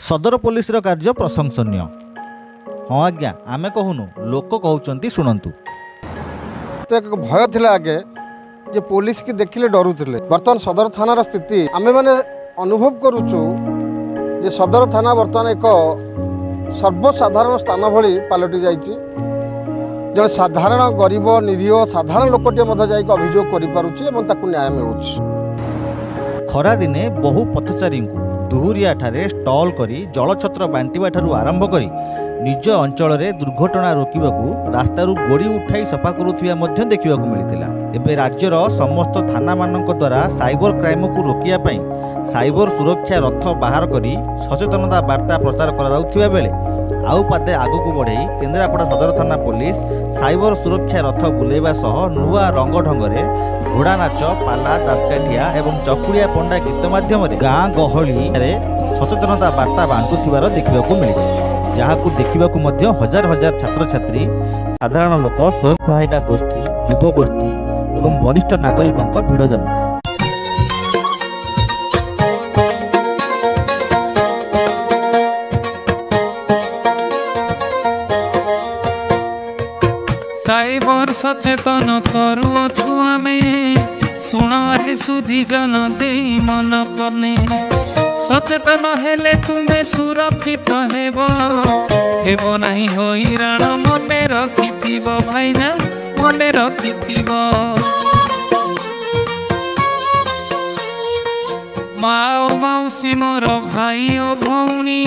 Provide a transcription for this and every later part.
सदर पुलिस कार्य प्रशंसनीय। हाँ आज्ञा आमे कहूनु लोक कहउचंती शुणंतु। भय थिला आगे जे पुलिस की देखिले डरुथिले। वर्तमान सदर थानार स्थिति आमे माने अनुभव करूचु जे सदर थाना वर्तमान एक सर्वसाधारण स्थान भली पालटि जाइछि। जन साधारण गरीब निरीह साधारण लोकटे मध्य जाइक अभियोग करि पारुछि एवं ताकु न्याय मिलुछि। खरा दिने बहु पथचारी दुहुरिया ठारे स्टॉल करी जलछत्र बांटिबा ठारू आरंभ करी निज अंचल रे दुर्घटना रोकिबाकू रास्तारू गोड़ी उठाई सफा करुथिबा मध्य देखिबाकू मिलिथिला। एबे राज्यर समस्त थाना मानक द्वारा साइबर क्राइम को रोकिया पई साइबर सुरक्षा रथ बाहर करी सचेतनता वार्ता प्रचार कराउथिबा बेले आउ पाते आगकू बढ़ई केन्द्रापड़ा सदर थाना पुलिस साइबर सुरक्षा रथ बुलेवा सह नुआ रंग ढंगरे घोड़ा नाच पाला दासकाठिया एवं चकुड़िया पंडा गीत माध्यम गाँ गहली सचेतनता वार्ता बांटुथिबार देखिबाकू मिलिछि। जहाकू देखिबाकू मध्य हजार हजार छात्र छात्री साधारण लोक स्वयं सहायता गोष्ठी युव गोष्ठी एवं वरिष्ठ नागरिकों भिड़ जमी। साइबर सचेतन करुछु आमे सुणारे सुधी जन दे मन कने सचेतन हेले तुमे सुरक्षित हेबो नाही हैरान मने रखिथिबो भाइना मने रखिथिबो। माओ मौसी मोर भाई ओ भौणी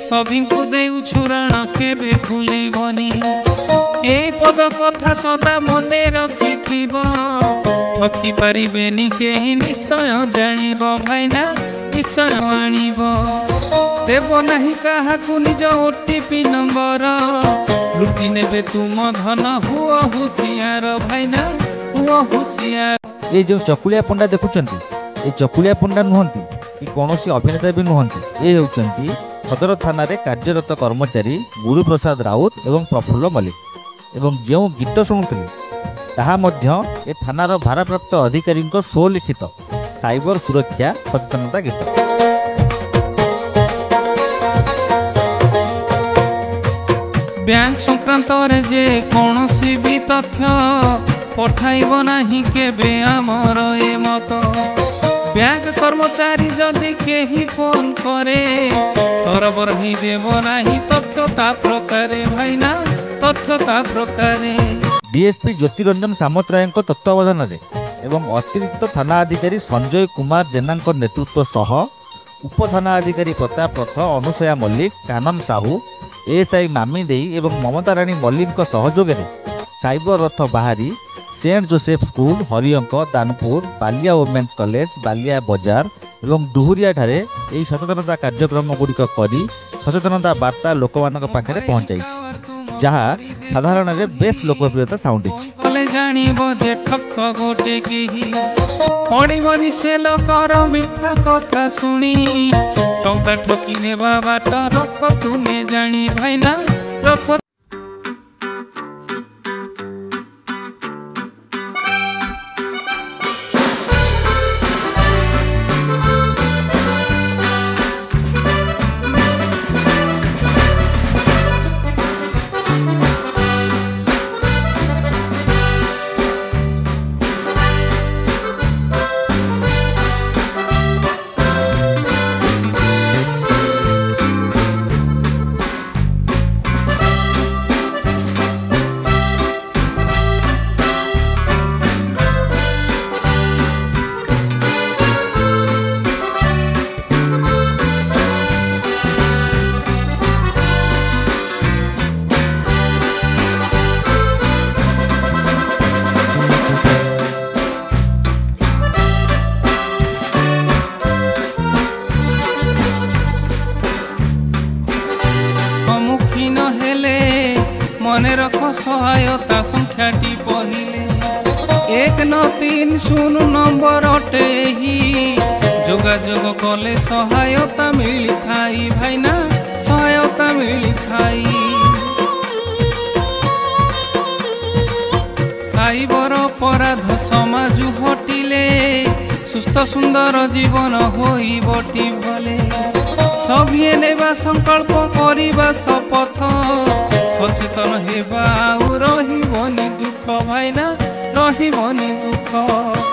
सभिଙ୍କୁ देउछु राण केबे भूलिबनी ए पद कथा सदा मने रखिथिबो ठकी पारिबेनी केही निश्चय जानिबो भाइना निश्चय आनिबो देव नाही काहाकू निज ओटीपी नंबर लुटी नेबे तुम धन हुओ हुसियार भाइना हुओ हुसियार। ये जो चकुलिया पंडा देखुचंती ये चकुलिया पंडा नुहंती कि कौनसी अभिनेता भी नुहंती। ये होचंती सदर थाना रे कार्यरत कर्मचारी गुरु प्रसाद राउत एवं प्रफुल्ल मल्लिक एवं जो गीत शुणुले ताहा मध्य ए थानार भारप्राप्त अधिकारी स्वलिखित साइबर सुरक्षा सचेतनता गीत। बैंक संक्रांत रे जे कौनसी भी तथ्य पठाइबो नाही केबे आमर ए मत बैंक कर्मचारी जदि केही फोन करे तरबर ही देव नाही तथ्य ता प्रकारे भाइना तथ्य ता प्रकारे। डीएसपी ज्योतिरंजन सामतराय तत्वावधान रे एवं अतिरिक्त थाना अधिकारी संजय कुमार जेना नेतृत्व सह उप थाना अधिकारी प्रताप रथ अनुसया मल्लिक कानन साहू एएसआई मामी देई एवं ममता रानी मल्लिक सहयोग में साइबर रथ बाहरी Saint Joseph school हरिअंक Danpur Ballia women's college Ballia बजार एवं दुहुरिया ठारे यही सचेतनता कार्यक्रम गुड़िक करी सचेतनता वार्ता लोक मान पाखे पहुंचाई जहाँ साधारण रे बेस लोकप्रियता साउंड जानिबो जे ठक गोटे केही पड़िबनी से लोकर मिठा कथा सुनी टंका ठकी नेबा बाट रख तुमे जानी भाइना रख। मने रख सहायता संख्याटी पहिले 193 नंबर अटे ही जोगाजोग कले सहायता मिली थाई भाइना सहायता मिली थाई। साइबर अपराध समाज हटिले सुस्थ सुंदर जीवन होई बटी भले सभिए नेबा संकल्प करिबा शपथ सचेतन हेबा रहिबनी दुख भाइना रहिबनी दुख।